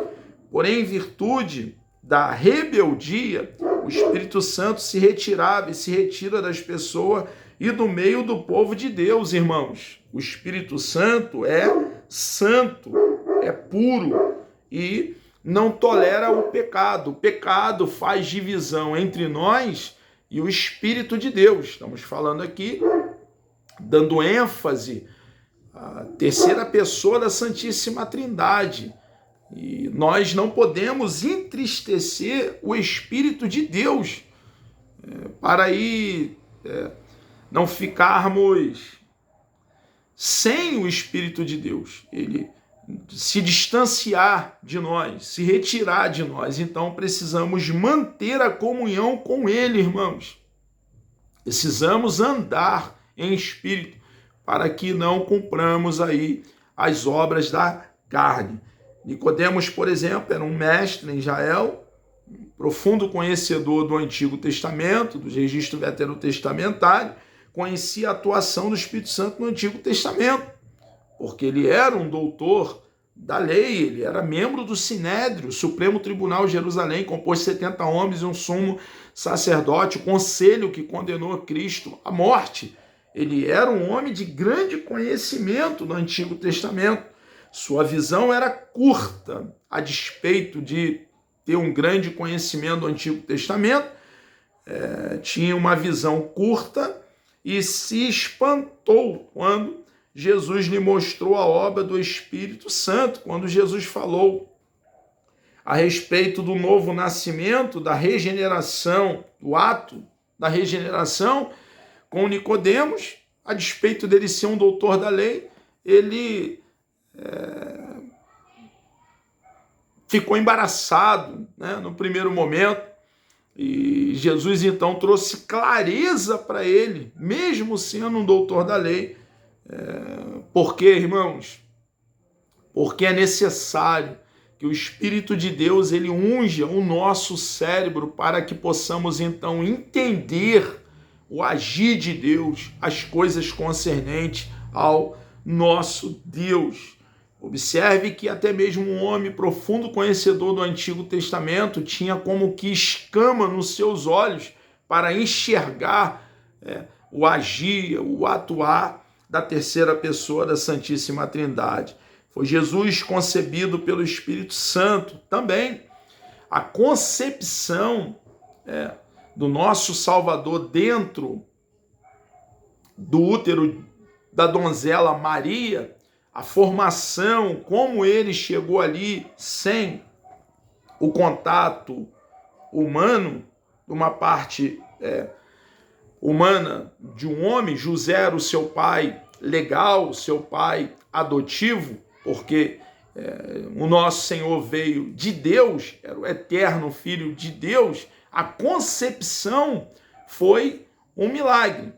Porém, em virtude da rebeldia, o Espírito Santo se retirava e se retira das pessoas e do meio do povo de Deus, irmãos. O Espírito Santo é santo, é puro e não tolera o pecado. O pecado faz divisão entre nós e o Espírito de Deus. Estamos falando aqui, dando ênfase à terceira pessoa da Santíssima Trindade. E nós não podemos entristecer o Espírito de Deus para aí não ficarmos sem o Espírito de Deus. Ele se distanciar de nós, se retirar de nós. Então precisamos manter a comunhão com ele, irmãos. Precisamos andar em espírito para que não cumpramos aí as obras da carne. Nicodemos, por exemplo, era um mestre em Israel, um profundo conhecedor do Antigo Testamento, do registro veterotestamentário, conhecia a atuação do Espírito Santo no Antigo Testamento, porque ele era um doutor da lei, ele era membro do Sinédrio, Supremo Tribunal de Jerusalém, composto de 70 homens e um sumo sacerdote, o conselho que condenou Cristo à morte. Ele era um homem de grande conhecimento no Antigo Testamento. Sua visão era curta, a despeito de ter um grande conhecimento do Antigo Testamento, tinha uma visão curta e se espantou quando Jesus lhe mostrou a obra do Espírito Santo, quando Jesus falou a respeito do novo nascimento, da regeneração, do ato da regeneração, com Nicodemos, a despeito dele ser um doutor da lei, ele ficou embaraçado, né, no primeiro momento, e Jesus então trouxe clareza para ele, mesmo sendo um doutor da lei. Por quê, irmãos? Porque é necessário que o Espírito de Deus ele unja o nosso cérebro para que possamos então entender o agir de Deus, as coisas concernentes ao nosso Deus. Observe que até mesmo um homem profundo conhecedor do Antigo Testamento tinha como que escama nos seus olhos para enxergar o agir, o atuar da terceira pessoa da Santíssima Trindade. Foi Jesus concebido pelo Espírito Santo também. A concepção do nosso Salvador dentro do útero da donzela Maria, a formação, como ele chegou ali sem o contato humano, de uma parte humana de um homem. José era o seu pai legal, seu pai adotivo, porque o nosso Senhor veio de Deus, era o eterno Filho de Deus. A concepção foi um milagre.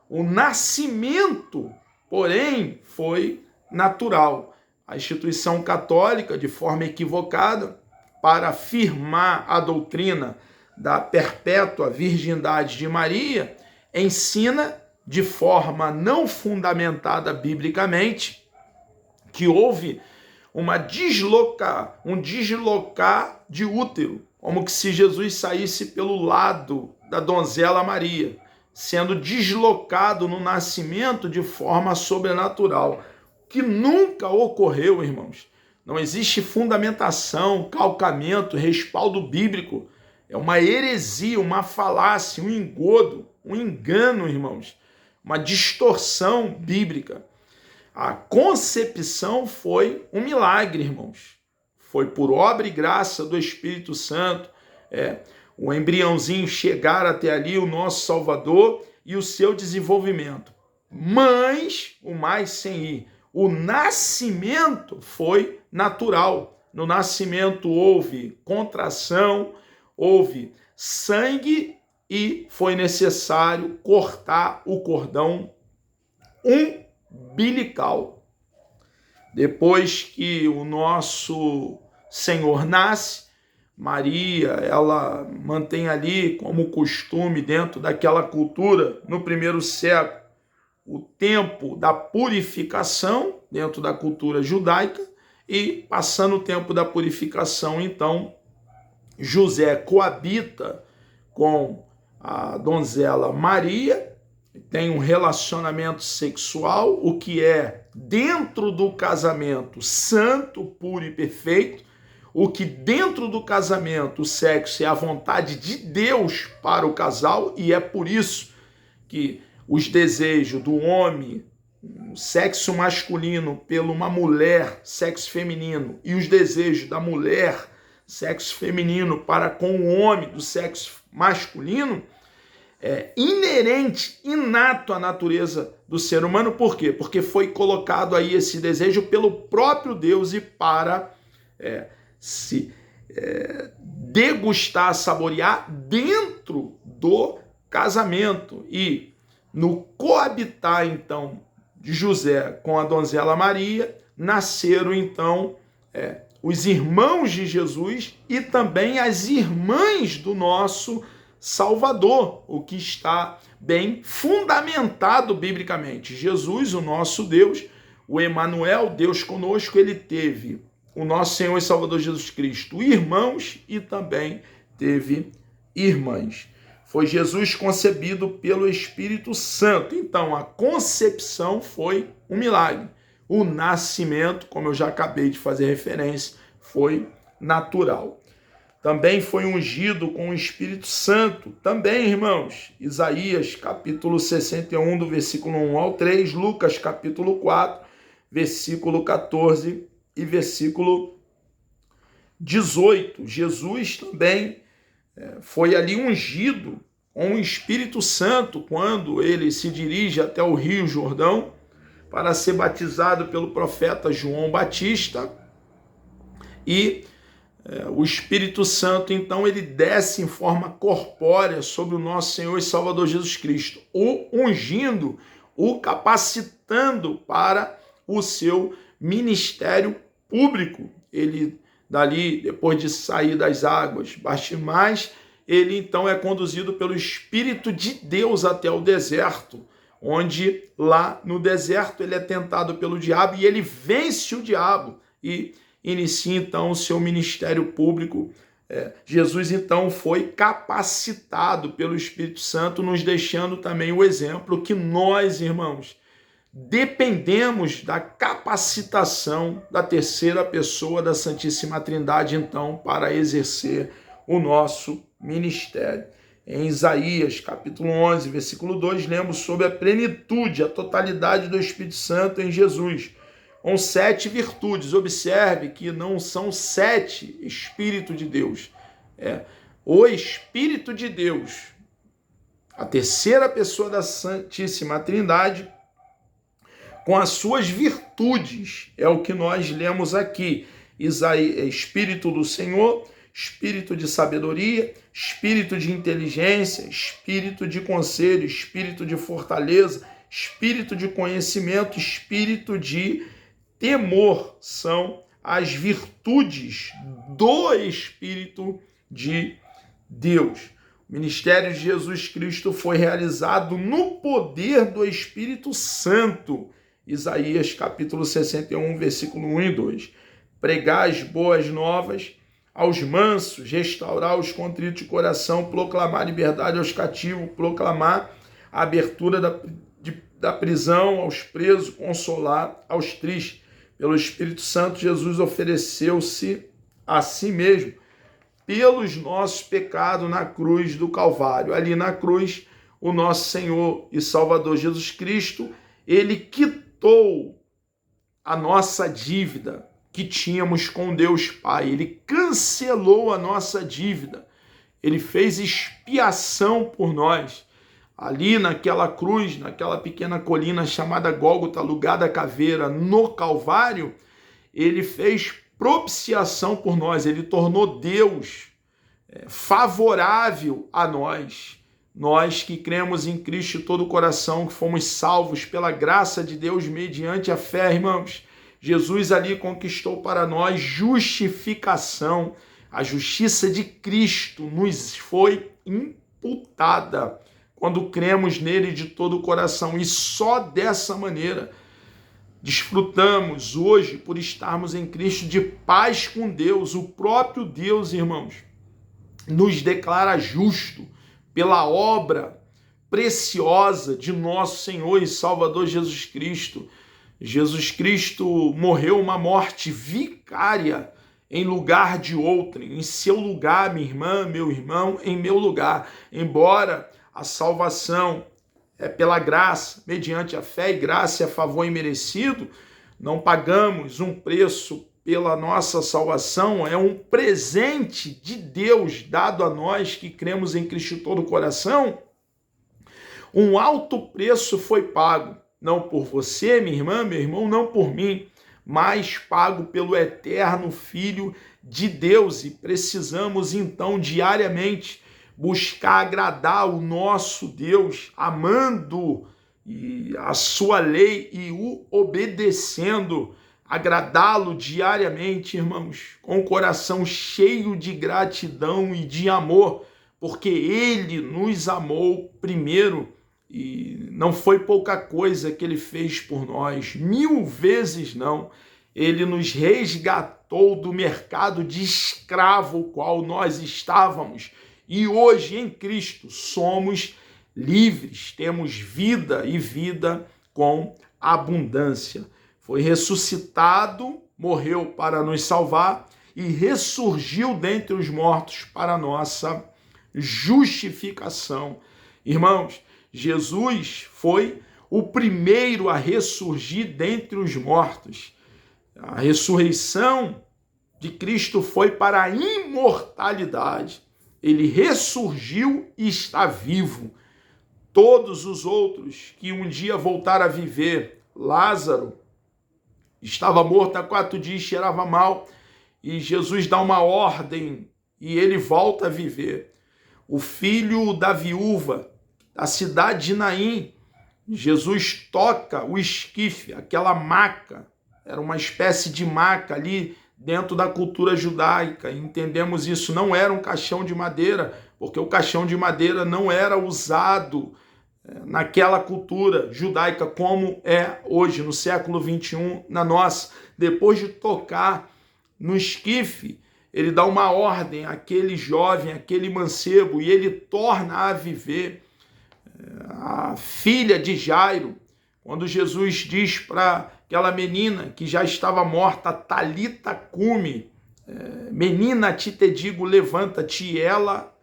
O nascimento, porém, foi natural. A instituição católica, de forma equivocada, para afirmar a doutrina da perpétua virgindade de Maria, ensina de forma não fundamentada biblicamente que houve um deslocar de útero, como que se Jesus saísse pelo lado da donzela Maria, sendo deslocado no nascimento de forma sobrenatural, que nunca ocorreu, irmãos. Não existe fundamentação, calcamento, respaldo bíblico. É uma heresia, uma falácia, um engodo, um engano, irmãos, uma distorção bíblica. A concepção foi um milagre, irmãos. Foi por obra e graça do Espírito Santo. O embriãozinho chegar até ali, o nosso Salvador, e o seu desenvolvimento. Mas, o mais sem ir, o nascimento foi natural. No nascimento houve contração, houve sangue e foi necessário cortar o cordão umbilical. Depois que o nosso Senhor nasce, Maria, ela mantém ali como costume dentro daquela cultura, no primeiro século, o tempo da purificação dentro da cultura judaica, e passando o tempo da purificação, então, José coabita com a donzela Maria, tem um relacionamento sexual, o que é dentro do casamento santo, puro e perfeito, o que dentro do casamento o sexo é a vontade de Deus para o casal, e é por isso que os desejos do homem, sexo masculino, pela uma mulher, sexo feminino, e os desejos da mulher, sexo feminino, para com o homem do sexo masculino, é inerente, inato à natureza do ser humano. Por quê? Porque foi colocado aí esse desejo pelo próprio Deus e para se degustar, saborear dentro do casamento. E no coabitar, então, de José com a donzela Maria, nasceram, então, os irmãos de Jesus e também as irmãs do nosso Salvador, o que está bem fundamentado biblicamente. Jesus, o nosso Deus, o Emanuel, Deus conosco, ele teve o nosso Senhor e Salvador Jesus Cristo irmãos e também teve irmãs. Foi Jesus concebido pelo Espírito Santo. Então, a concepção foi um milagre. O nascimento, como eu já acabei de fazer referência, foi natural. Também foi ungido com o Espírito Santo. Também, irmãos, Isaías, capítulo 61, do versículo 1 ao 3, Lucas, capítulo 4, versículo 14 e versículo 18. Jesus também foi ali ungido com o Espírito Santo quando ele se dirige até o Rio Jordão para ser batizado pelo profeta João Batista. E o Espírito Santo, então, ele desce em forma corpórea sobre o nosso Senhor e Salvador Jesus Cristo, o ungindo, o capacitando para o seu ministério público. Ele, dali, depois de sair das águas batismais, ele, então, é conduzido pelo Espírito de Deus até o deserto, onde, lá no deserto, ele é tentado pelo diabo e ele vence o diabo e inicia, então, o seu ministério público. Jesus, então, foi capacitado pelo Espírito Santo, nos deixando também o exemplo que nós, irmãos, dependemos da capacitação da terceira pessoa da Santíssima Trindade, então, para exercer o nosso ministério. Em Isaías, capítulo 11, versículo 2, lemos sobre a plenitude, a totalidade do Espírito Santo em Jesus, com 7 virtudes. Observe que não são 7 Espírito de Deus. O Espírito de Deus, a terceira pessoa da Santíssima Trindade, com as suas virtudes, é o que nós lemos aqui. Espírito do Senhor, espírito de sabedoria, espírito de inteligência, espírito de conselho, espírito de fortaleza, espírito de conhecimento, espírito de temor. São as virtudes do Espírito de Deus. O ministério de Jesus Cristo foi realizado no poder do Espírito Santo. Isaías capítulo 61, versículo 1 e 2. Pregar as boas novas aos mansos, restaurar os contritos de coração, proclamar liberdade aos cativos, proclamar a abertura da prisão aos presos, consolar aos tristes. Pelo Espírito Santo, Jesus ofereceu-se a si mesmo pelos nossos pecados na cruz do Calvário. Ali na cruz, o nosso Senhor e Salvador Jesus Cristo, ele quitou a nossa dívida que tínhamos com Deus Pai. Ele cancelou a nossa dívida. Ele fez expiação por nós. Ali naquela cruz, naquela pequena colina chamada Gólgota, lugar da caveira, no Calvário, ele fez propiciação por nós. Ele tornou Deus favorável a nós. Nós que cremos em Cristo de todo o coração, que fomos salvos pela graça de Deus mediante a fé, irmãos. Jesus ali conquistou para nós justificação. A justiça de Cristo nos foi imputada quando cremos nele de todo o coração. E só dessa maneira desfrutamos hoje, por estarmos em Cristo, de paz com Deus. O próprio Deus, irmãos, nos declara justo pela obra preciosa de nosso Senhor e Salvador Jesus Cristo. Jesus Cristo morreu uma morte vicária em lugar de outrem, em seu lugar, minha irmã, meu irmão, em meu lugar. Embora a salvação é pela graça, mediante a fé, e graça é favor imerecido, não pagamos um preço pela nossa salvação, é um presente de Deus dado a nós que cremos em Cristo de todo o coração. Um alto preço foi pago, não por você, minha irmã, meu irmão, não por mim, mas pago pelo eterno Filho de Deus. E precisamos então diariamente buscar agradar o nosso Deus, amando a sua lei e o obedecendo, agradá-lo diariamente, irmãos, com o coração cheio de gratidão e de amor, porque ele nos amou primeiro. E não foi pouca coisa que ele fez por nós, 1000 vezes não. Ele nos resgatou do mercado de escravo, qual nós estávamos, E hoje, em Cristo, somos livres, temos vida e vida com abundância. Foi ressuscitado, morreu para nos salvar e ressurgiu dentre os mortos para a nossa justificação. Irmãos, Jesus foi o primeiro a ressurgir dentre os mortos. A ressurreição de Cristo foi para a imortalidade. Ele ressurgiu e está vivo. Todos os outros que um dia voltaram a viver, Lázaro estava morto há 4 dias, cheirava mal, e Jesus dá uma ordem e ele volta a viver. O filho da viúva da cidade de Naim, Jesus toca o esquife, aquela maca, era uma espécie de maca ali dentro da cultura judaica. Entendemos isso, não era um caixão de madeira, porque o caixão de madeira não era usado naquela cultura judaica como é hoje, no século 21, na nossa. Depois de tocar no esquife, ele dá uma ordem àquele jovem, àquele mancebo, e ele torna a viver. A filha de Jairo, quando Jesus diz para aquela menina que já estava morta, Talita cumi, menina, te digo, levanta-te, e ela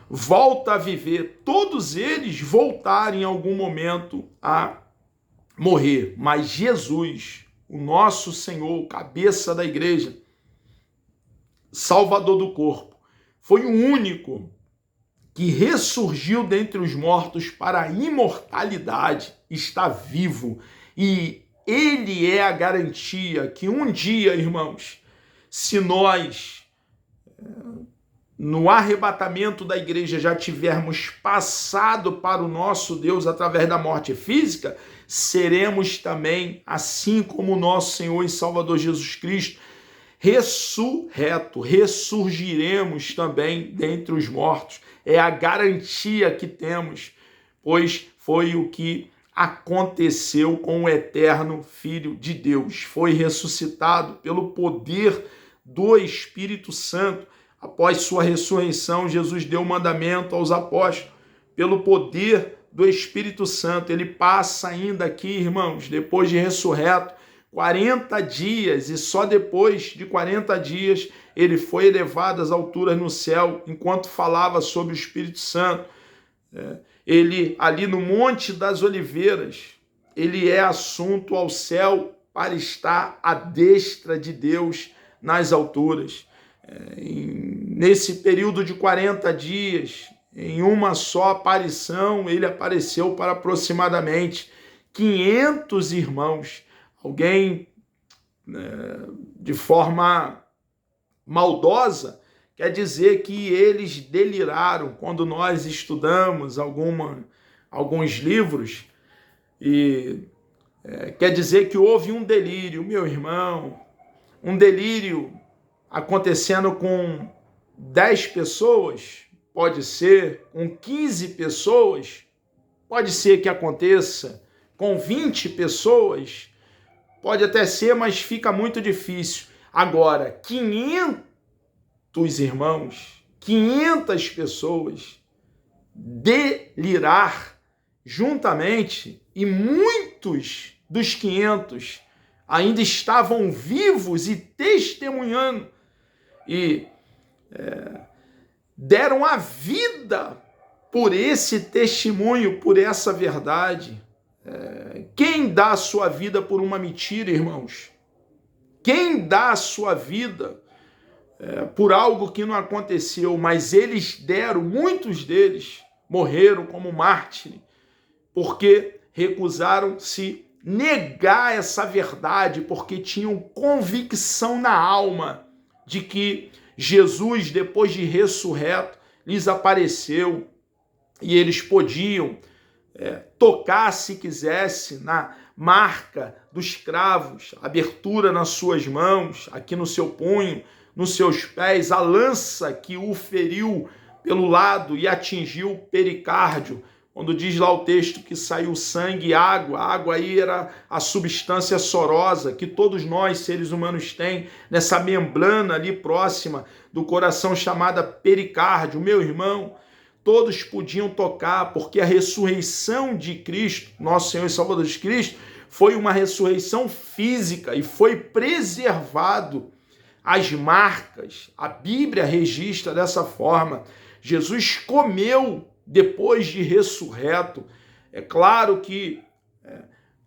volta a viver. Todos eles voltaram em algum momento a morrer, mas Jesus, o nosso Senhor, cabeça da igreja, Salvador do corpo, foi o único que ressurgiu dentre os mortos para a imortalidade, está vivo, e ele é a garantia que um dia, irmãos, se nós no arrebatamento da igreja já tivermos passado para o nosso Deus através da morte física, seremos também, assim como o nosso Senhor e Salvador Jesus Cristo, ressurgiremos também dentre os mortos. É a garantia que temos, pois foi o que aconteceu com o eterno Filho de Deus. Foi ressuscitado pelo poder do Espírito Santo. Após sua ressurreição, Jesus deu o mandamento aos apóstolos. Pelo poder do Espírito Santo, ele passa ainda aqui, irmãos, depois de ressurreto, 40 dias, e só depois de 40 dias ele foi elevado às alturas no céu, enquanto falava sobre o Espírito Santo. Ele, ali no Monte das Oliveiras, ele é assunto ao céu para estar à destra de Deus nas alturas. Nesse período de 40 dias, em uma só aparição, ele apareceu para aproximadamente 500 irmãos. Alguém, de forma maldosa, quer dizer que eles deliraram. Quando nós estudamos alguns livros, e quer dizer que houve um delírio, meu irmão, um delírio acontecendo com 10 pessoas, pode ser, com 15 pessoas, pode ser que aconteça com 20 pessoas, pode até ser, mas fica muito difícil. Agora, 500 irmãos, 500 pessoas delirar juntamente, e muitos dos 500 ainda estavam vivos e testemunhando, e deram a vida por esse testemunho, por essa verdade. Quem dá a sua vida por uma mentira, irmãos? Quem dá a sua vida por algo que não aconteceu? Mas eles deram, muitos deles morreram como mártires, porque recusaram-se negar essa verdade, porque tinham convicção na alma de que Jesus, depois de ressurreto, lhes apareceu e eles podiam tocar, se quisesse, na marca dos cravos, abertura nas suas mãos, aqui no seu punho, nos seus pés, a lança que o feriu pelo lado e atingiu o pericárdio, quando diz lá o texto que saiu sangue e água, a água aí era a substância sorosa que todos nós, seres humanos, têm nessa membrana ali próxima do coração chamada pericárdio. Meu irmão, todos podiam tocar, porque a ressurreição de Cristo, nosso Senhor e Salvador Jesus Cristo, foi uma ressurreição física e foi preservado as marcas. A Bíblia registra dessa forma. Jesus comeu depois de ressurreto. É claro que,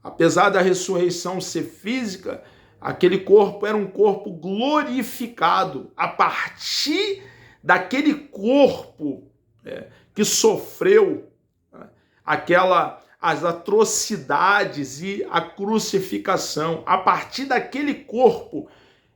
apesar da ressurreição ser física, aquele corpo era um corpo glorificado. A partir daquele corpo que sofreu as atrocidades e a crucificação, a partir daquele corpo,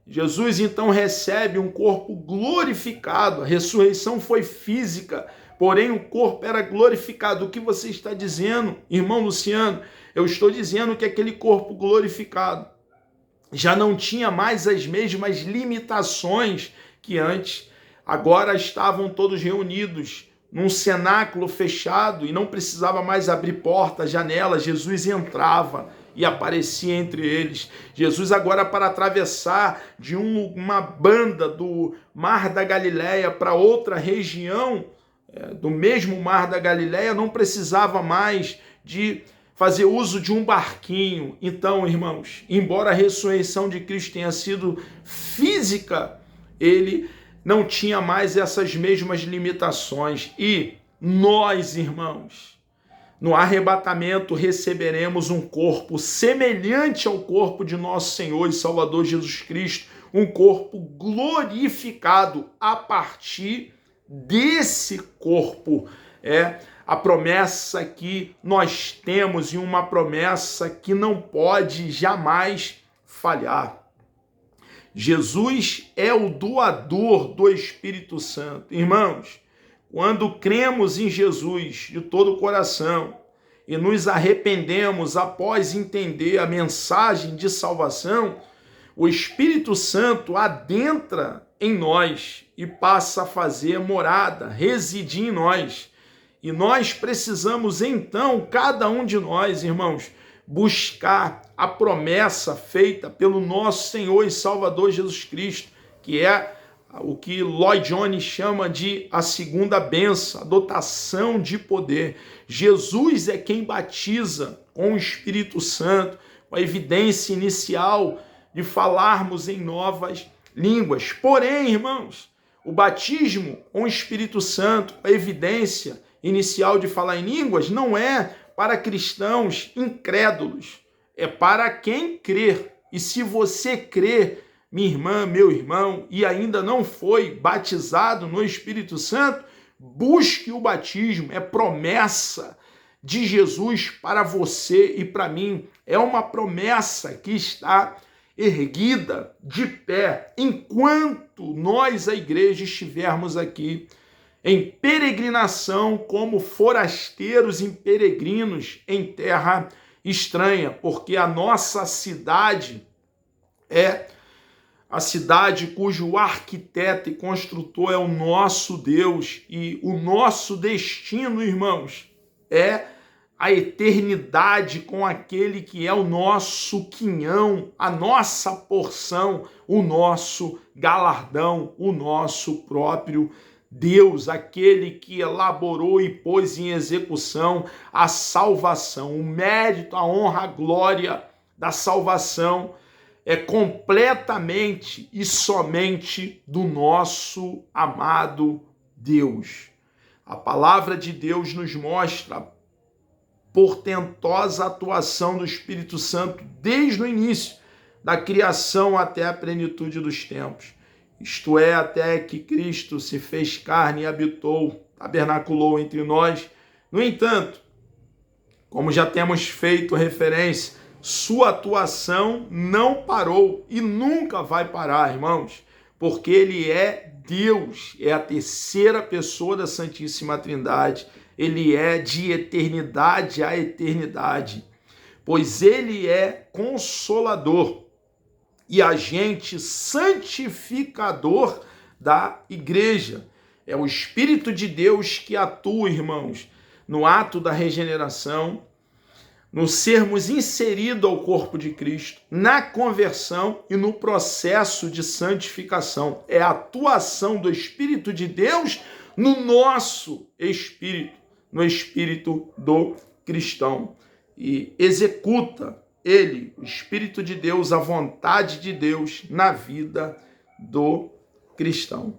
Jesus então recebe um corpo glorificado. A ressurreição foi física, porém o corpo era glorificado. O que você está dizendo, irmão Luciano? Eu estou dizendo que aquele corpo glorificado já não tinha mais as mesmas limitações que antes. Agora estavam todos reunidos num cenáculo fechado e não precisava mais abrir portas, janelas. Jesus entrava e aparecia entre eles. Jesus agora, para atravessar de uma banda do Mar da Galileia para outra região do mesmo Mar da Galileia, não precisava mais de fazer uso de um barquinho. Então, irmãos, embora a ressurreição de Cristo tenha sido física, ele não tinha mais essas mesmas limitações. E nós, irmãos, no arrebatamento receberemos um corpo semelhante ao corpo de nosso Senhor e Salvador Jesus Cristo, um corpo glorificado. A partir desse corpo a promessa que nós temos, e uma promessa que não pode jamais falhar. Jesus é o doador do Espírito Santo. Irmãos, quando cremos em Jesus de todo o coração e nos arrependemos após entender a mensagem de salvação, o Espírito Santo adentra em nós e passa a fazer morada, residir em nós. E nós precisamos então, cada um de nós, irmãos, buscar a promessa feita pelo nosso Senhor e Salvador Jesus Cristo, que é o que Lloyd Jones chama de a segunda bênção, a dotação de poder. Jesus é quem batiza com o Espírito Santo, com a evidência inicial de falarmos em novas línguas. Porém, irmãos, o batismo com o Espírito Santo, a evidência inicial de falar em línguas, não é para cristãos incrédulos, é para quem crer. E se você crer, minha irmã, meu irmão, e ainda não foi batizado no Espírito Santo, busque o batismo. É promessa de Jesus para você e para mim. É uma promessa que está erguida de pé enquanto nós, a igreja, estivermos aqui em peregrinação, como forasteiros e peregrinos em terra estranha, porque a nossa cidade é a cidade cujo arquiteto e construtor é o nosso Deus, e o nosso destino, irmãos, é a eternidade com aquele que é o nosso quinhão, a nossa porção, o nosso galardão, o nosso próprio Deus, aquele que elaborou e pôs em execução a salvação. O mérito, a honra, a glória da salvação é completamente e somente do nosso amado Deus. A palavra de Deus nos mostra a portentosa atuação do Espírito Santo desde o início da criação até a plenitude dos tempos. Isto é, até que Cristo se fez carne e habitou, tabernaculou entre nós. No entanto, como já temos feito referência, sua atuação não parou e nunca vai parar, irmãos, porque ele é Deus, é a terceira pessoa da Santíssima Trindade. Ele é de eternidade a eternidade, pois ele é consolador e agente santificador da igreja. É o Espírito de Deus que atua, irmãos, no ato da regeneração, no sermos inseridos ao corpo de Cristo, na conversão e no processo de santificação. É a atuação do Espírito de Deus no nosso espírito, no espírito do cristão. E executa ele, o Espírito de Deus, a vontade de Deus na vida do cristão.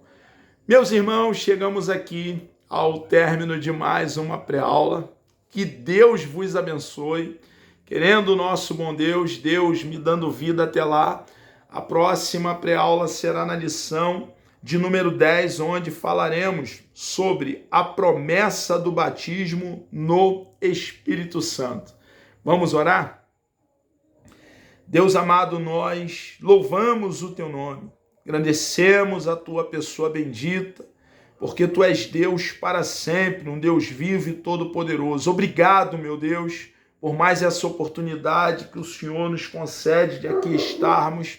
Meus irmãos, chegamos aqui ao término de mais uma pré-aula. Que Deus vos abençoe. Querendo o nosso bom Deus, Deus me dando vida até lá, a próxima pré-aula será na lição de número 10, onde falaremos sobre a promessa do batismo no Espírito Santo. Vamos orar? Deus amado, nós louvamos o teu nome, engrandecemos a tua pessoa bendita, porque tu és Deus para sempre, um Deus vivo e todo-poderoso. Obrigado, meu Deus, por mais essa oportunidade que o Senhor nos concede de aqui estarmos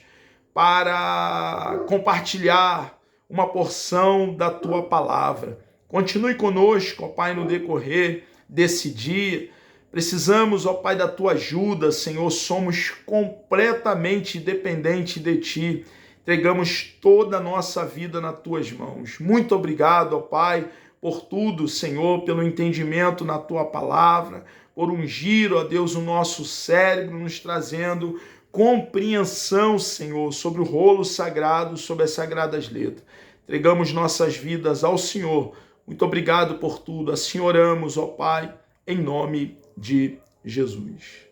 para compartilhar uma porção da tua palavra. Continue conosco, ó Pai, no decorrer desse dia. Precisamos, ó Pai, da tua ajuda, Senhor. Somos completamente dependentes de ti. Entregamos toda a nossa vida nas tuas mãos. Muito obrigado, ó Pai, por tudo, Senhor, pelo entendimento na tua palavra, por ungir, ó Deus, o nosso cérebro, nos trazendo compreensão, Senhor, sobre o rolo sagrado, sobre as sagradas letras. Entregamos nossas vidas ao Senhor. Muito obrigado por tudo. Assim oramos, ó Pai, em nome de Jesus.